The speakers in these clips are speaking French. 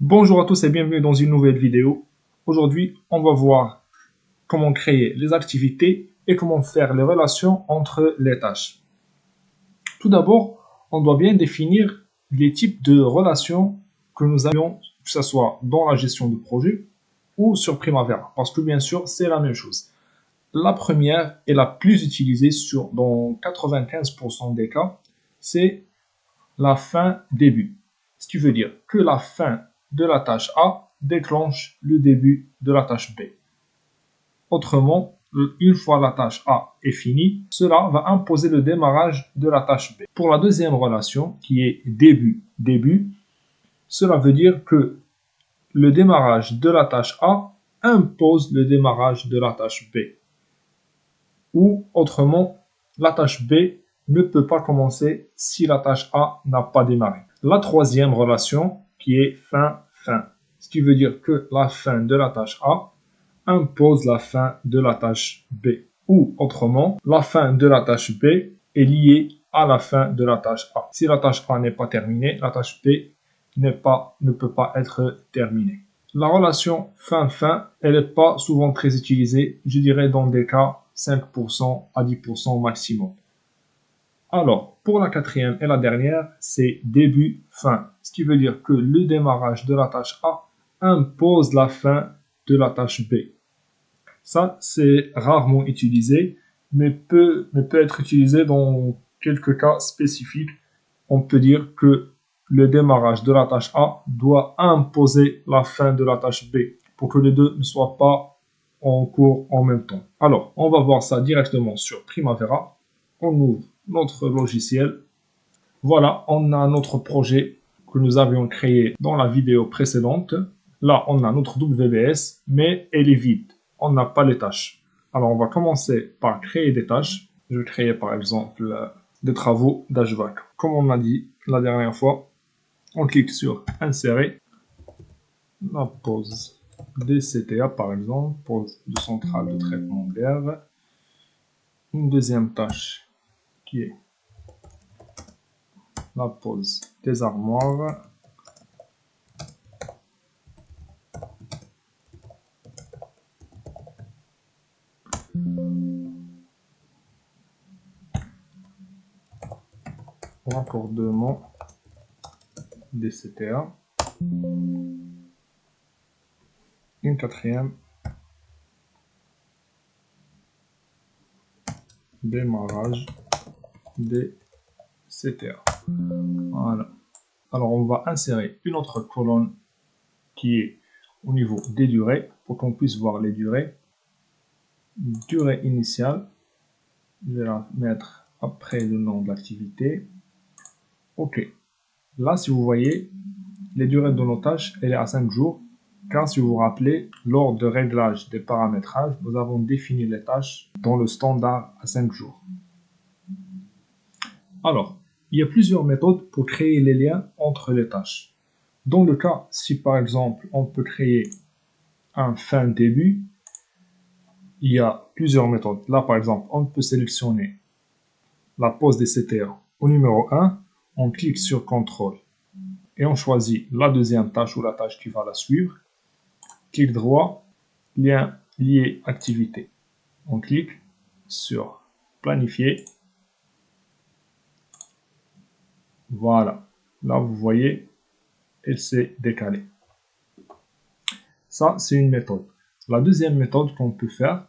Bonjour à tous et bienvenue dans une nouvelle vidéo. Aujourd'hui, on va voir comment créer les activités et comment faire les relations entre les tâches. Tout d'abord, on doit bien définir les types de relations que nous avions, que ce soit dans la gestion de projet ou sur Primavera, parce que bien sûr, c'est la même chose. La première et la plus utilisée dans 95% des cas, c'est la fin-début. Ce qui veut dire que la fin de la tâche A déclenche le début de la tâche B. Autrement, une fois la tâche A est finie, cela va imposer le démarrage de la tâche B. Pour la deuxième relation, qui est début-début, cela veut dire que le démarrage de la tâche A impose le démarrage de la tâche B. Ou autrement, la tâche B ne peut pas commencer si la tâche A n'a pas démarré. La troisième relation qui est fin-fin, ce qui veut dire que la fin de la tâche A impose la fin de la tâche B. Ou autrement, la fin de la tâche B est liée à la fin de la tâche A. Si la tâche A n'est pas terminée, la tâche B ne peut pas être terminée. La relation fin-fin, elle n'est pas souvent très utilisée, je dirais dans des cas 5% à 10% au maximum. Alors, pour la quatrième et la dernière, c'est début-fin, ce qui veut dire que le démarrage de la tâche A impose la fin de la tâche B. Ça, c'est rarement utilisé, mais peut être utilisé dans quelques cas spécifiques. On peut dire que le démarrage de la tâche A doit imposer la fin de la tâche B pour que les deux ne soient pas en cours en même temps. Alors, on va voir ça directement sur Primavera. On ouvre notre logiciel. Voilà, on a notre projet que nous avions créé dans la vidéo précédente. Là, on a notre WBS, mais elle est vide. On n'a pas les tâches. Alors, on va commencer par créer des tâches. Je vais créer par exemple des travaux d'HVAC. Comme on a dit la dernière fois, on clique sur Insérer. La pause DCTA par exemple, pause de centrale de traitement d'air. Une deuxième tâche qui est la pause des armoires. Raccordement DCTA. Une quatrième. Démarrage DCTA. Voilà. Alors, on va insérer une autre colonne qui est au niveau des durées pour qu'on puisse voir les durées. Durée initiale. Je vais la mettre après le nom de l'activité. OK. Là, si vous voyez, les durées de nos tâches, elle est à 5 jours. Car si vous vous rappelez, lors de réglage des paramétrages, nous avons défini les tâches dans le standard à 5 jours. Alors, il y a plusieurs méthodes pour créer les liens entre les tâches. Dans le cas, si par exemple, on peut créer un fin-début, il y a plusieurs méthodes. Là, par exemple, on peut sélectionner la pause des CTA. Au numéro 1, on clique sur Contrôle et on choisit la deuxième tâche ou la tâche qui va la suivre. Clic droit, lien lié activité. On clique sur Planifier. Voilà. Là, vous voyez, elle s'est décalée. Ça, c'est une méthode. La deuxième méthode qu'on peut faire,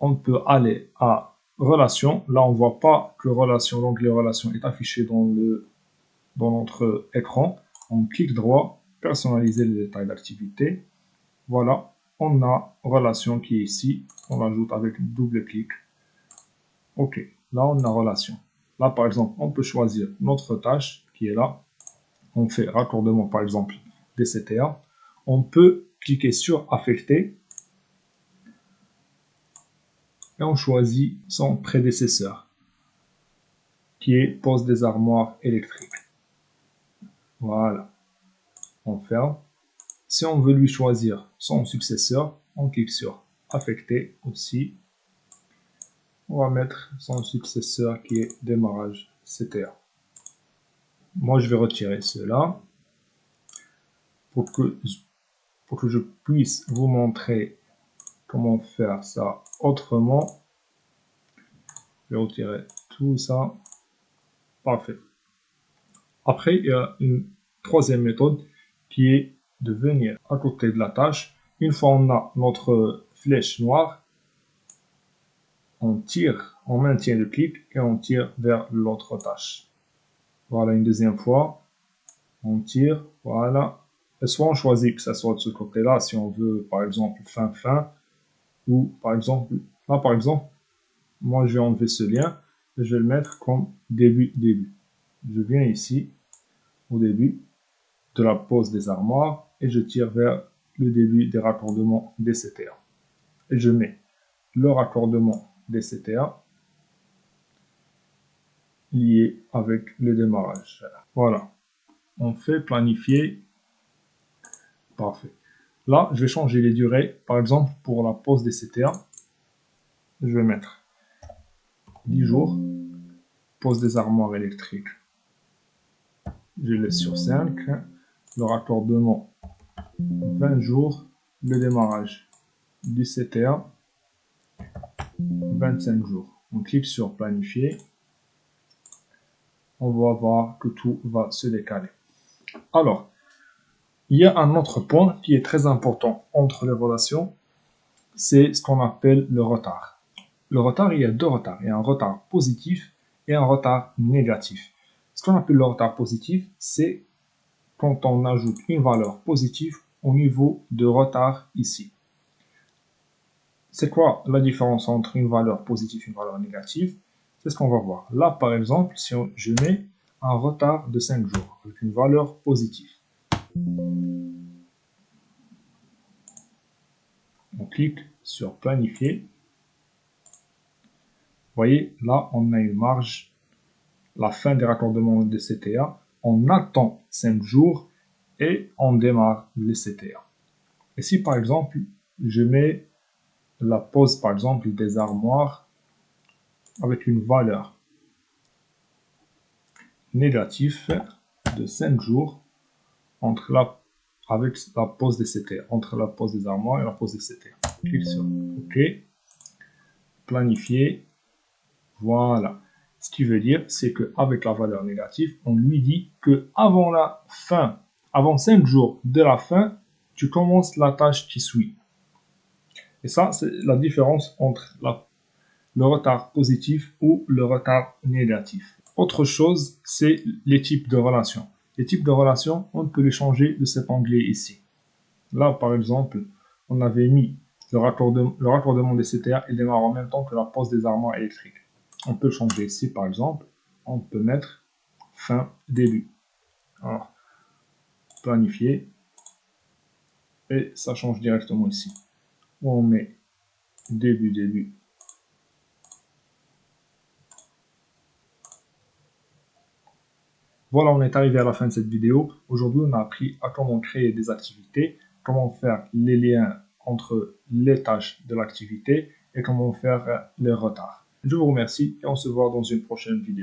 on peut aller à Relations. Là, on ne voit pas que Relations, l'onglet Relations est affiché dans notre écran. On clique droit, personnaliser les détails d'activité. Voilà, on a Relation qui est ici. On l'ajoute avec double clic. OK, là, on a Relation. Là, par exemple, on peut choisir notre tâche qui est là. On fait raccordement, par exemple, des CTA. On peut cliquer sur Affecter et on choisit son prédécesseur qui est pose des armoires électriques. Voilà. On ferme. Si on veut lui choisir son successeur, on clique sur Affecter aussi. On va mettre son successeur qui est démarrage CTA. Moi, je vais retirer cela pour que je puisse vous montrer comment faire ça autrement. Je vais retirer tout ça. Parfait. Après, il y a une troisième méthode qui est de venir à côté de la tâche. Une fois on a notre flèche noire, on tire, on maintient le clic et on tire vers l'autre tâche. Voilà, une deuxième fois, on tire, voilà. Et soit on choisit que ça soit de ce côté-là, si on veut, par exemple, fin, ou par exemple, là par exemple, moi je vais enlever ce lien et je vais le mettre comme début. Je viens ici, au début de la pose des armoires, et je tire vers le début des raccordements DCTA. Et je mets le raccordement DCTA lié avec le démarrage. Voilà, on fait planifier. Parfait. Là, je vais changer les durées. Par exemple, pour la pause DCTA, je vais mettre 10 jours, pose des armoires électriques. Je laisse sur 5. Le raccordement, 20 jours. Le démarrage du CTA, 25 jours. On clique sur planifier. On va voir que tout va se décaler. Alors, il y a un autre point qui est très important entre les relations, c'est ce qu'on appelle le retard. Le retard, il y a deux retards. Il y a un retard positif et un retard négatif. Ce qu'on appelle le retard positif, c'est quand on ajoute une valeur positive au niveau de retard ici. C'est quoi la différence entre une valeur positive et une valeur négative? C'est ce qu'on va voir. Là, par exemple, si je mets un retard de 5 jours avec une valeur positive. On clique sur planifier. Vous voyez, là, on a une marge, la fin des raccordements de CTA. On attend 5 jours et on démarre les CTA. Et si, par exemple, je mets la pose, par exemple, des armoires avec une valeur négative de 5 jours avec la pose des CTA, entre la pose des armoires et la pose des CTA. Clique sur OK, planifier, voilà. Ce qui veut dire, c'est qu'avec la valeur négative, on lui dit que avant 5 jours de la fin, tu commences la tâche qui suit. Et ça, c'est la différence entre le retard positif ou le retard négatif. Autre chose, c'est les types de relations. Les types de relations, on peut les changer de cet onglet ici. Là, par exemple, on avait mis le raccordement des CTA et démarre en même temps que la pose des armoires électriques. On peut le changer ici, par exemple. On peut mettre fin, début. Alors, planifier. Et ça change directement ici. On met début. Voilà, on est arrivé à la fin de cette vidéo. Aujourd'hui, on a appris à comment créer des activités, comment faire les liens entre les tâches de l'activité et comment faire les retards. Je vous remercie et on se voit dans une prochaine vidéo.